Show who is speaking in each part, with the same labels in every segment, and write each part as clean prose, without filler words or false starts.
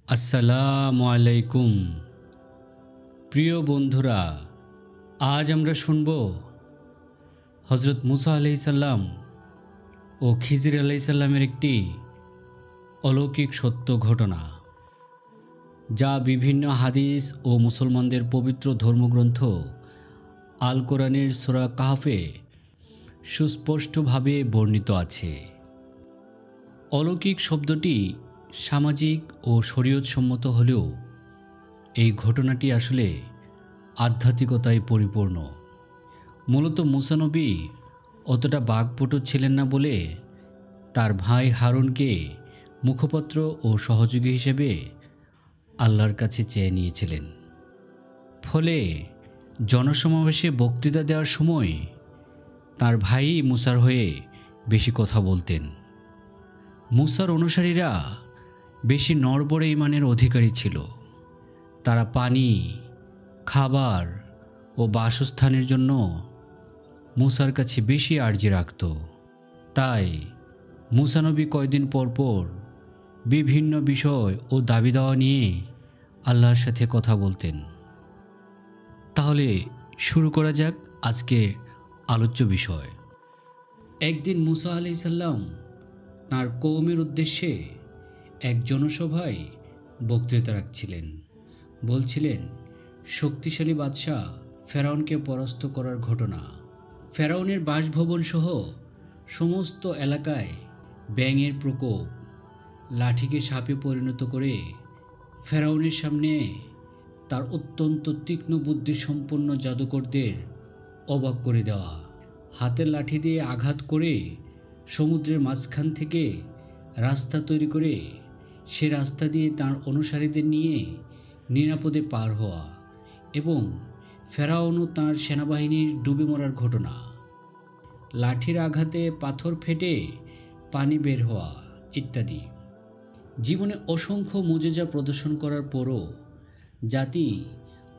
Speaker 1: আসসালামু আলাইকুম প্রিয় বন্ধুরা, আজ আমরা শুনব হযরত মুসা আলাইহিস সালাম ও খিজির আলাইহিস সালামের একটি অলৌকিক সত্য ঘটনা, যা বিভিন্ন হাদিস ও মুসলমানদের পবিত্র ধর্মগ্রন্থ আল কোরআনের সূরা কাহফে সুস্পষ্টভাবে বর্ণিত আছে। অলৌকিক শব্দটি সামাজিক ও শরীয়তসম্মত হলেও এই ঘটনাটি আসলে আধ্যাত্মিকতায় পরিপূর্ণ। মূলত মুসা নবী অতটা বাকপটু ছিলেন না বলে তার ভাই হারুনকে মুখপাত্র ও সহযোগী হিসেবে আল্লাহর কাছে চেয়ে নিয়েছিলেন। ফলে জনসমাবেশে বক্তৃতা দেওয়ার সময় তার ভাই মুসার হয়ে বেশি কথা বলতেন। মুসার অনুসারীরা বেশি নড়বড়ে ঈমানের অধিকারী ছিল। তারা পানি, খাবার ও বাসস্থানের জন্য মুসার কাছে বেশি আর্জি রাখত। তাই মুসা নবী কয়েকদিন পর পর বিভিন্ন বিষয় ও দাবি দাওয়া নিয়ে আল্লাহর সাথে কথা বলতেন। তাহলে শুরু করা যাক আজকের আলোচ্য বিষয়। একদিন মুসা আলাইহিস সালাম তাঁর কওমের উদ্দেশ্যে এক জনসভায় বক্তৃতা রাখছিলেন। বলছিলেন শক্তিশালী বাদশাহ ফেরাউনকে পরাস্ত করার ঘটনা। ফেরাউনের বাসভবন সহ সমস্ত এলাকায় ব্যাঙের প্রকোপ, লাঠিকে সাপে পরিণত করে ফেরাউনের সামনে তার অত্যন্ত তীক্ষ্ণ বুদ্ধিসম্পন্ন জাদুকরদের অবাক করে দেওয়া, হাতের লাঠি দিয়ে আঘাত করে সমুদ্রের মাঝখান থেকে রাস্তা তৈরি করে সে রাস্তা দিয়ে তার অনুসারীদের নিয়ে নিরাপদে পার হওয়া এবং ফেরাউন ও তাঁর সেনাবাহিনীর ডুবে মরার ঘটনা, লাঠির আঘাতে পাথর ফেটে পানি বের হওয়া ইত্যাদি। জীবনে অসংখ্য মুজিজা প্রদর্শন করার পরও জাতি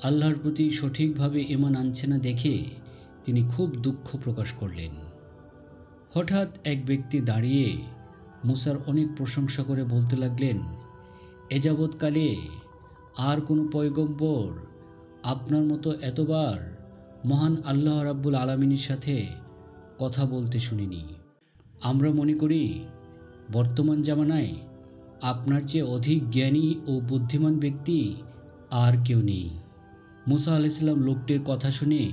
Speaker 1: আল্লাহর প্রতি সঠিকভাবে ঈমান আনছে না দেখে তিনি খুব দুঃখ প্রকাশ করলেন। হঠাৎ এক ব্যক্তি দাঁড়িয়ে মুসার অনেক প্রশংসা করে বলতে লাগলেন, এ যাবৎকালে আর কোনো পয়গম্বর আপনার মতো এতবার মহান আল্লাহ রাব্বুল আলামিনের সাথে কথা বলতে শুনিনি। আমরা মনে করি বর্তমান জামানায় আপনার চেয়ে অধিক জ্ঞানী ও বুদ্ধিমান ব্যক্তি আর কেউ নেই। মুসা আলাইহিস সালাম লোকটির কথা শুনে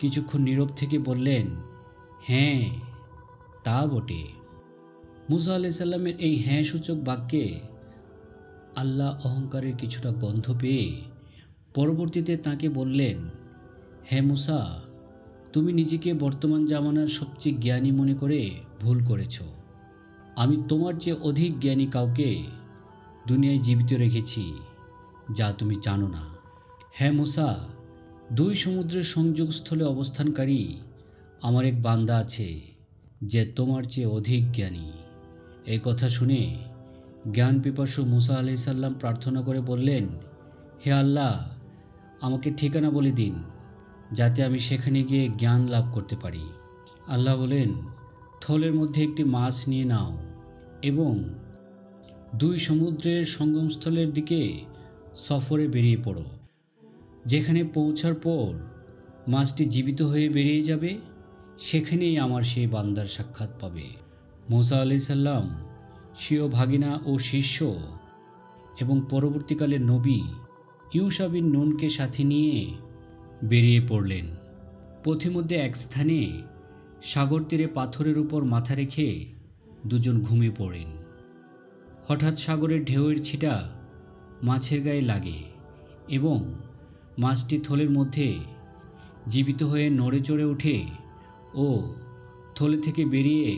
Speaker 1: কিছুক্ষণ নীরব থেকে বললেন, হ্যাঁ তা বটে। মুসা আলাইহিস সালামের এই হ্যাঁ সূচক বাক্যে আল্লাহ অহংকারের কিছুটা গন্ধ পেয়ে পরবর্তীতে তাকে বললেন, হে মুসা, তুমি নিজেকে বর্তমান জামানার সবচেয়ে জ্ঞানী মনে করে ভুল করেছ। আমি তোমার চেয়ে অধিক জ্ঞানী কাউকে দুনিয়ায় জীবিত রেখেছি যা তুমি জানো না। হে মুসা, দুই সমুদ্রের সংযোগস্থলে অবস্থানকারী আমার এক বান্দা আছে যে তোমার চেয়ে অধিক জ্ঞানী। এই কথা শুনে জ্ঞান পিপাসু মুসা আলাইহিস সালাম প্রার্থনা করে বললেন, হে আল্লাহ, আমাকে ঠিকানা বলে দিন যাতে আমি সেখানে গিয়ে জ্ঞান লাভ করতে পারি। আল্লাহ বলেন, থলের মধ্যে একটি মাছ নিয়ে নাও এবং দুই সমুদ্রের সঙ্গমস্থলের দিকে সফরে বেরিয়ে পড়ো। যেখানে পৌঁছার পর মাছটি জীবিত হয়ে বেরিয়ে যাবে, সেখানেই আমার সেই বান্দার সাক্ষাৎ পাবে। মুসা আলাইহিস সালাম স্বীয় ভাগিনা ও শিষ্য এবং পরবর্তীকালে নবী ইউশা বিন নুনকে সাথে নিয়ে বেরিয়ে পড়লেন। পথিমধ্যে এক স্থানে সাগর তীরে পাথরের উপর মাথা রেখে দুজন ঘুমিয়ে পড়েন। হঠাৎ সাগরের ঢেউয়ের ছিটা মাছের গায়ে লাগে এবং মাছটি থলের মধ্যে জীবিত হয়ে নড়ে চড়ে ওঠে ও থলে থেকে বেরিয়ে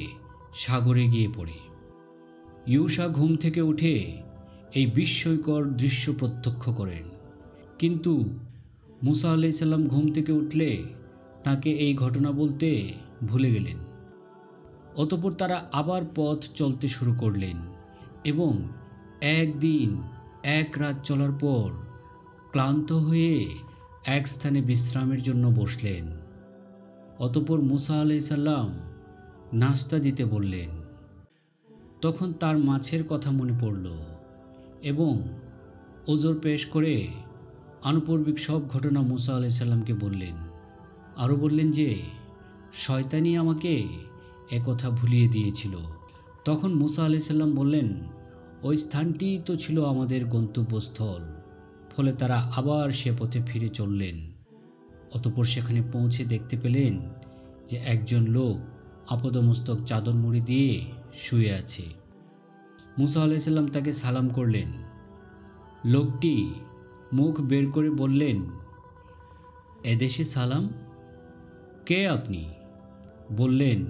Speaker 1: সাগরে গিয়ে পড়ে। ইউশা ঘুম থেকে উঠে এই বিস্ময়কর দৃশ্য প্রত্যক্ষ করেন, কিন্তু মুসা আলাইহিস সালাম ঘুম থেকে উঠলে তাকে এই ঘটনা বলতে ভুলে গেলেন। অতঃপর তারা আবার পথ চলতে শুরু করলেন এবং একদিন এক রাত চলার পর ক্লান্ত হয়ে এক স্থানে বিশ্রামের জন্য বসলেন। অতঃপর মুসা আলাইহিস সালাম নাস্তা দিতে বললেন। তখন তার মাছের কথা মনে পড়ল এবং ওজর পেশ করে আনুপর্বিক সব ঘটনা মুসা আলাইহিস সালামকে বললেন। আরও বললেন যে শয়তানি আমাকে একথা ভুলিয়ে দিয়েছিল। তখন মুসা আলাইহিস সালাম বললেন, ওই স্থানটি তো ছিল আমাদের গন্তব্যস্থল। ফলে তারা আবার সে পথে ফিরে চললেন। অতঃপর সেখানে পৌঁছে দেখতে পেলেন যে একজন লোক আপাদমস্তক চাদর মুড়ি দিয়ে শুয়ে আছে। মুসা আলাইহিস সালাম তাকে সালাম করলেন। লোকটি মুখ বের করে বললেন, এদেশে সালাম? কে আপনি? বললেন,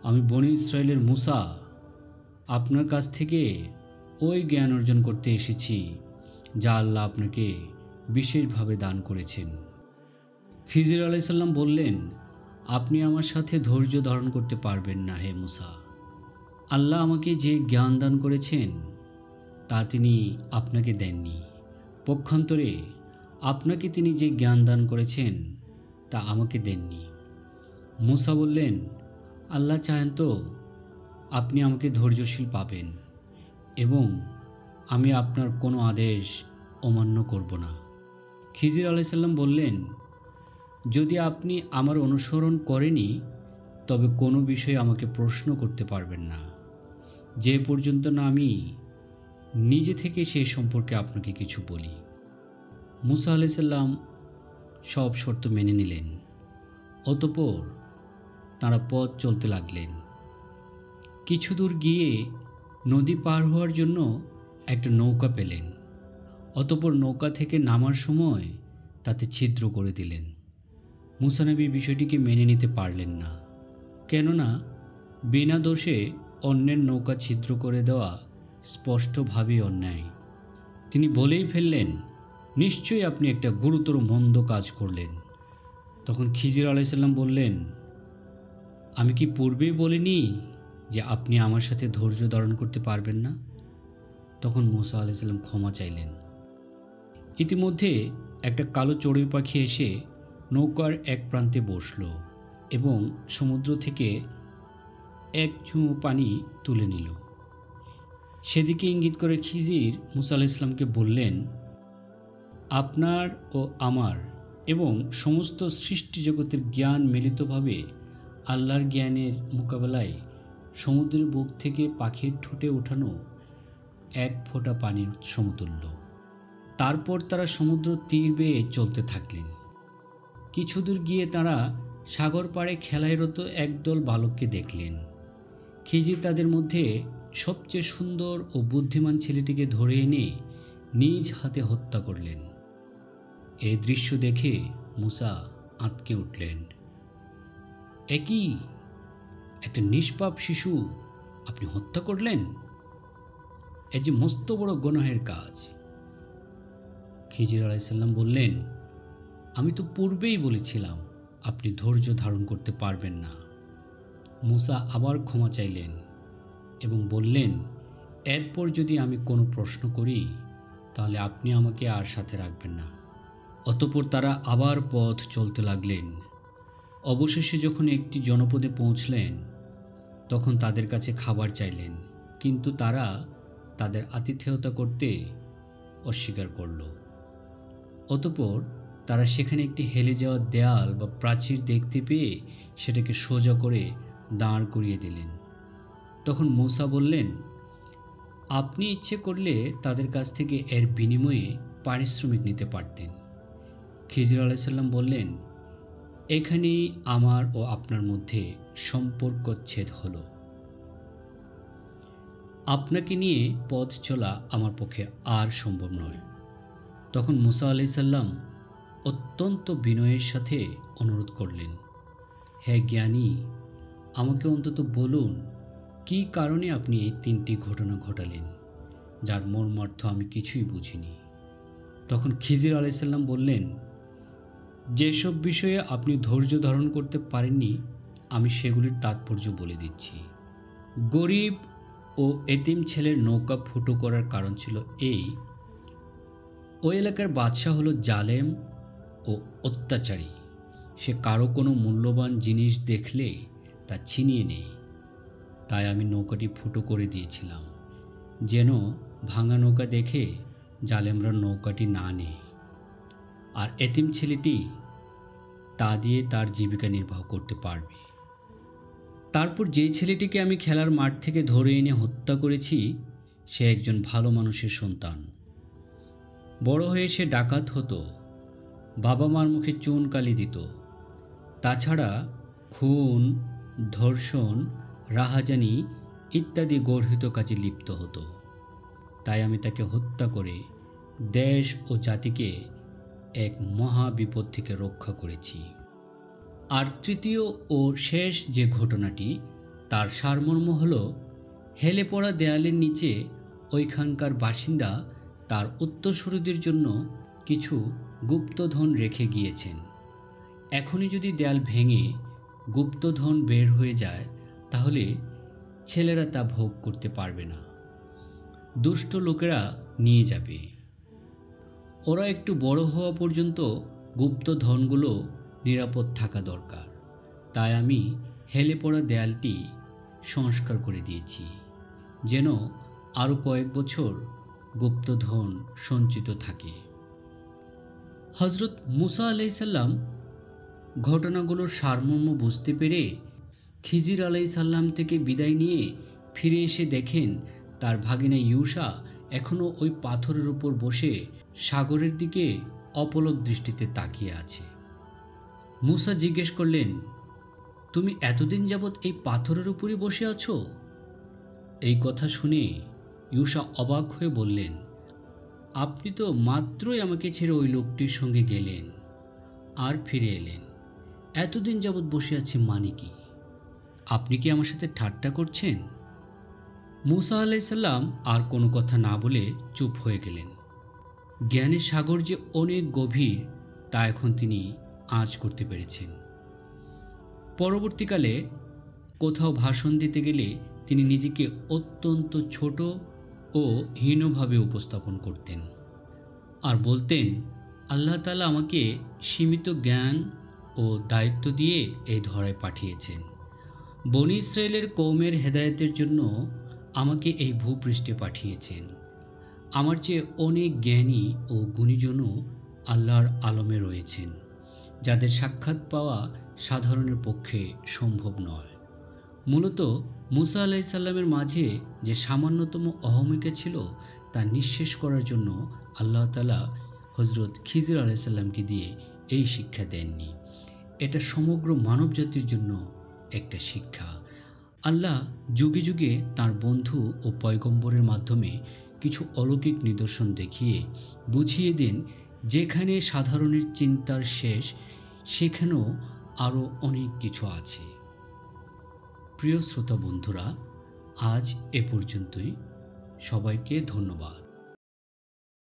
Speaker 1: আমি বনী ইসরায়েলের মুসা। আপনার কাছ থেকে ওই জ্ঞান অর্জন করতে এসেছি যা আল্লাহ আপনাকে বিশেষভাবে দান করেছেন। খিজির আলাইহিস সালাম বললেন, আপনি আমার সাথে ধৈর্য ধারণ করতে পারবেন না হে মুসা। আল্লাহ আমাকে যে জ্ঞান দান করেছেন তা তিনি আপনাকে দেননি। পক্ষান্তরে আপনাকে তিনি যে জ্ঞান দান করেছেন তা আমাকে দেননি। মুসা বললেন, আল্লাহ চাহেন তো আপনি আমাকে ধৈর্যশীল পাবেন এবং আমি আপনার কোনো আদেশ অমান্য করব না। খিজির আলাইহিস সালাম বললেন, যদি আপনি আমার অনুসরণ করেনি তবে কোনো বিষয়ে আমাকে প্রশ্ন করতে পারবেন না, যে পর্যন্ত না আমি নিজে থেকে সেই সম্পর্কে আপনাকে কিছু বলি। মুসা আলাইহিস সালাম সব শর্ত মেনে নিলেন। অতঃপর তাঁরা পথ চলতে লাগলেন। কিছু দূর গিয়ে নদী পার হওয়ার জন্য একটা নৌকা পেলেন। অতঃপর নৌকা থেকে নামার সময় তাতে ছিদ্র করে দিলেন। মুসা নবী বিষয়টিকে মেনে নিতে পারলেন না, কেননা বিনা দোষে অন্যের নৌকা ছিদ্র করে দেওয়া স্পষ্টভাবেই অন্যায়। তিনি বলেই ফেললেন, নিশ্চয়ই আপনি একটা গুরুতর মন্দ কাজ করলেন। তখন খিজির আলাইহিস সালাম বললেন, আমি কি পূর্বেই বলিনি যে আপনি আমার সাথে ধৈর্য ধারণ করতে পারবেন না? তখন মুসা আলাইহিস সালাম ক্ষমা চাইলেন। ইতিমধ্যে একটা কালো চড়ুই পাখি এসে নৌকার এক প্রান্তে বসল এবং সমুদ্র থেকে এক চুমু পানি তুলে নিল। সেদিকে ইঙ্গিত করে খিজির মুসা আলাইহিস সালামকে বললেন, আপনার ও আমার এবং সমস্ত সৃষ্টি জগতের জ্ঞান মিলিতভাবে আল্লাহর জ্ঞানের মোকাবেলায় সমুদ্রের বুক থেকে পাখির ঠোঁটে ওঠানো এক ফোঁটা পানির সমতুল্য। তারপর তারা সমুদ্র তীর বেয়ে চলতে থাকলেন। কিছু দূর গিয়ে তারা সাগর পাড়ে খেলায়রত একদল বালককে দেখলেন। খিজির তাদের মধ্যে সবচেয়ে সুন্দর ও বুদ্ধিমান ছেলেটিকে ধরে এনে নিজ হাতে হত্যা করলেন। এই দৃশ্য দেখে মুসা আঁতকে উঠলেন। একই একটা নিষ্পাপ শিশু আপনি হত্যা করলেন? এ যে মস্ত বড় গুনাহের কাজ। খিজির আলাইহিস সালাম বললেন, আমি তো পূর্বেই বলেছিলাম আপনি ধৈর্য ধারণ করতে পারবেন না। মুসা আবার ক্ষমা চাইলেন এবং বললেন, এরপর যদি আমি কোনো প্রশ্ন করি তাহলে আপনি আমাকে আর সাথে রাখবেন না। অতঃপর তারা আবার পথ চলতে লাগলেন। অবশেষে যখন একটি জনপদে পৌঁছলেন তখন তাদের কাছে খাবার চাইলেন, কিন্তু তারা তাদের আতিথেয়তা করতে অস্বীকার করল। অতঃপর তারা সেখানে একটি হেলে যাওয়া দেয়াল বা প্রাচীর দেখতে পেয়ে সেটাকে সোজা করে দাঁড় করিয়ে দিলেন। তখন মুসা বললেন, আপনি ইচ্ছে করলে তাদের কাছ থেকে এর বিনিময়ে পারিশ্রমিক নিতে পারতেন। খিজির আলাইহিস সালাম বললেন, এখানেই আমার ও আপনার মধ্যে সম্পর্কচ্ছেদ হলো। আপনাকে নিয়ে পথ চলা আমার পক্ষে আর সম্ভব নয়। তখন মুসা আলাইহিস সালাম অত্যন্ত বিনয়ের সাথে অনুরোধ করলেন, হে জ্ঞানী, আমাকে অন্তত বলুন কী কারণে আপনি এই তিনটি ঘটনা ঘটালেন যার মর্মার্থ আমি কিছুই বুঝিনি। তখন খিজির আলাইহিস সালাম বললেন, যেসব বিষয়ে আপনি ধৈর্য ধারণ করতে পারেননি আমি সেগুলির তাৎপর্য বলে দিচ্ছি। গরিব ও এতিম ছেলের নৌকা ফুটো করার কারণ ছিল এই, ওই এলাকার বাদশাহ হলো জালেম ও অত্যাচারী। সে কারো কোনো মূল্যবান জিনিস দেখলে তা ছিনিয়ে নেয়। তাই আমি নৌকাটি ফুটো করে দিয়েছিলাম যেন ভাঙা নৌকা দেখে জালেমরা নৌকাটি না নেয়, আর এতিম ছেলেটি তা দিয়ে তার জীবিকা নির্বাহ করতে পারবে। তারপর যে ছেলেটিকে আমি খেলার মাঠ থেকে ধরে এনে হত্যা করেছি সে একজন ভালো মানুষের সন্তান। বড় হয়ে সে ডাকাত হতো, বাবা মার মুখে চুন কালি দিত। তাছাড়া খুন, ধর্ষণ, রাহাজানি ইত্যাদি গর্হিত কাজে লিপ্ত হতো। তাই আমি তাকে হত্যা করে দেশ ও জাতিকে এক মহা বিপদ থেকে রক্ষা করেছি। আর তৃতীয় ও শেষ যে ঘটনাটি, তার সারমর্ম হল, হেলে পড়া দেয়ালের নিচে ওইখানকার বাসিন্দা তার উত্তরসূরিদের জন্য কিছু গুপ্তধন রেখে গিয়েছেন। এখনই যদি দেয়াল ভেঙে গুপ্তধন বের হয়ে যায় তাহলে ছেলেরা তা ভোগ করতে পারবে না, দুষ্ট লোকেরা নিয়ে যাবে। ওরা একটু বড় হওয়া পর্যন্ত গুপ্তধনগুলো নিরাপদ থাকা দরকার। তাই আমি হেলে পড়া দেয়ালটি সংস্কার করে দিয়েছি, যেন আরও কয়েক বছর গুপ্তধন সঞ্চিত থাকে। হজরত মুসা আলাইসাল্লাম ঘটনাগুলোর সারমর্ম বুঝতে পেরে খিজির আলাইসাল্লাম থেকে বিদায় নিয়ে ফিরে এসে দেখেন তার ভাগিনা ইউসা এখনও ওই পাথরের উপর বসে সাগরের দিকে অপলক দৃষ্টিতে তাকিয়ে আছে। মুসা জিজ্ঞেস করলেন, তুমি এতদিন যাবৎ এই পাথরের উপরই বসে আছো? এই কথা শুনে ইউসা অবাক হয়ে বললেন, আপনি তো মাত্রই আমাকে ছেড়ে ওই লোকটির সঙ্গে গেলেন আর ফিরে এলেন, এতদিন যাবৎ বসে আছি মানে কি? আপনি কি আমার সাথে ঠাট্টা করছেন? মুসা আলাইসাল্লাম আর কোনো কথা না বলে চুপ হয়ে গেলেন। জ্ঞানের সাগর যে অনেক গভীর তা এখন তিনি আঁচ করতে পেরেছেন। পরবর্তীকালে কোথাও ভাষণ দিতে গেলে তিনি নিজেকে অত্যন্ত ছোট ও হীনভাবে উপস্থাপন করতেন আর বলতেন, আল্লাহ তাআলা আমাকে সীমিত জ্ঞান ও দায়িত্ব দিয়ে এই ধরায় পাঠিয়েছেন। বনী ইসরায়েলের কওমের হেদায়েতের জন্য আমাকে এই ভূপৃষ্ঠে পাঠিয়েছেন। আমার চেয়ে অনেক জ্ঞানী ও গুণীজনও আল্লাহর আলমে রয়েছেন, যাদের সাক্ষাৎ পাওয়া সাধারণের পক্ষে সম্ভব নয়। মূলত মুসা আলাইসাল্লামের মাঝে যে সামান্যতম অহমিকা ছিল তা নিঃশেষ করার জন্য আল্লাহ তাআলা হজরত খিজির আলাইসাল্লামকে দিয়ে এই শিক্ষা দেননি। এটা সমগ্র মানবজাতির জন্য একটা শিক্ষা। আল্লাহ যুগে যুগে তার বন্ধু ও পয়গম্বরের মাধ্যমে কিছু অলৌকিক নিদর্শন দেখিয়ে বুঝিয়ে দেন, যেখানে সাধারণের চিন্তার শেষ সেখানেও আরও অনেক কিছু আছে। প্রিয় শ্রোতা বন্ধুরা, আজ এ পর্যন্তই। সবাইকে ধন্যবাদ।